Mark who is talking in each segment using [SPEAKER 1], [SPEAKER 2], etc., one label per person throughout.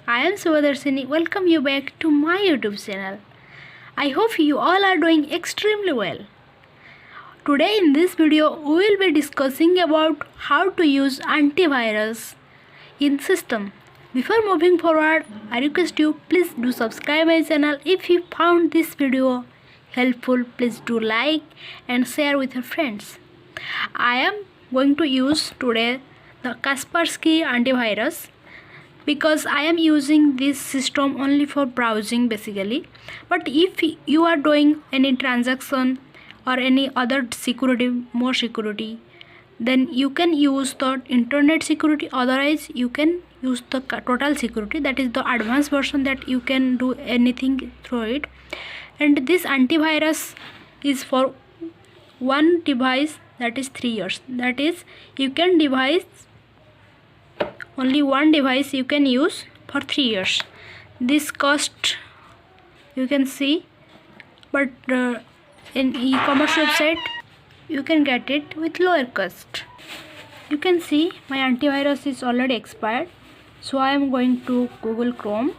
[SPEAKER 1] I am Subhadarsini. Welcome you back to my YouTube channel. I hope you all are doing extremely well. Today in this video we will be discussing about how to use antivirus in system. Before moving forward, I request you please do subscribe my channel. If you found this video helpful, please do like and share with your friends. I am going to use today the Kaspersky Antivirus, because I am using this system only for browsing basically. But if you are doing any transaction or any other more security, then you can use the internet security. Otherwise you can use the total security, that is the advanced version, that you can do anything through it. And this antivirus is for one device, that is 3 years. That is, you can only one device you can use for 3 years. This cost you can see, but in e-commerce website you can get it with lower cost. You can see my antivirus is already expired, so I am going to Google Chrome.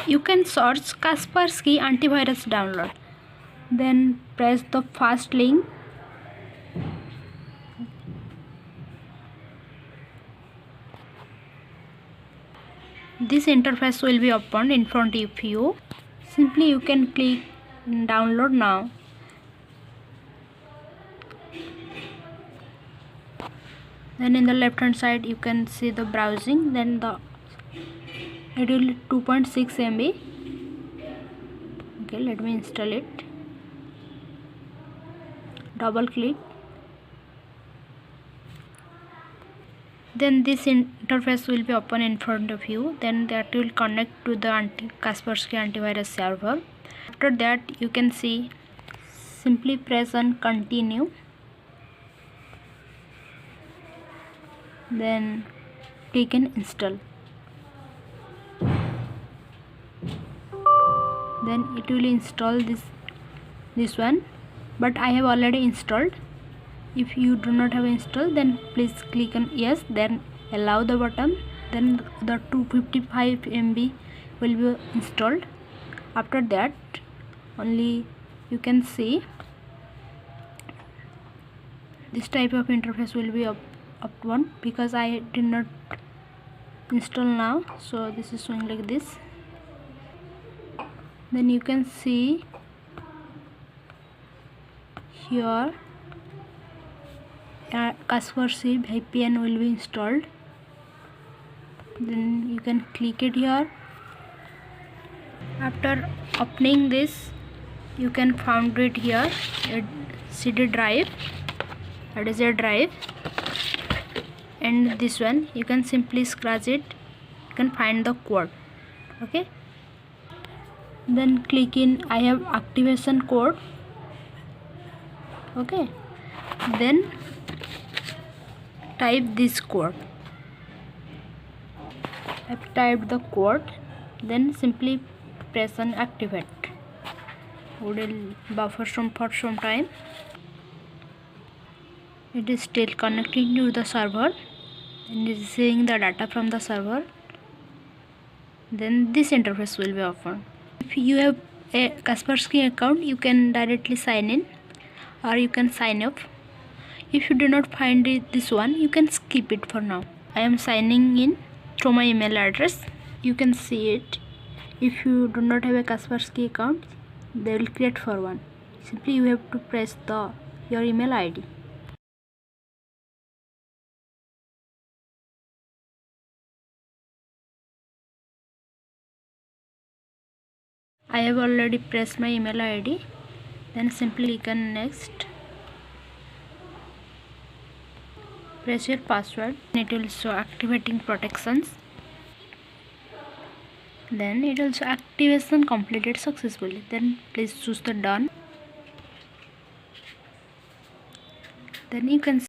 [SPEAKER 1] You can search Kaspersky Antivirus download, then press the first link. This interface will be opened in front of you. Simply you can click download now. Then in the left hand side you can see the browsing, then it will 2.6 MB. Okay, let me install it. Double click. Then this interface will be open in front of you. Then that will connect to the Kaspersky Antivirus server. After that you can see, simply press on continue. Then click on install. Then it will install this one, but I have already installed. If you do not have installed, then please click on yes, then allow the button. Then the 255 MB will be installed. After that only you can see this type of interface will be up one, because I did not install now, so this is showing like this. Then you can see here Kaspersky VPN will be installed. Then you can click it here. After opening this, you can find it here, a CD drive, that is a drive, and this one you can simply scratch it, you can find the code. Okay, then click in I have activation code. Okay, then type this code. I've typed the code, then simply press on activate. It will buffer for some time. It is still connecting to the server and is receiving the data from the server. Then this interface will be opened. If you have a Kaspersky account, you can directly sign in or you can sign up. If you do not find this one, you can skip it for now. I am signing in through my email address. You can see it. If you do not have a Kaspersky account, they will create for one. Simply you have to press your email ID. I have already pressed my email ID. Then simply click on next. Press your password. It will show activating protections. Then it will show activation completed successfully. Then please choose the done. Then you can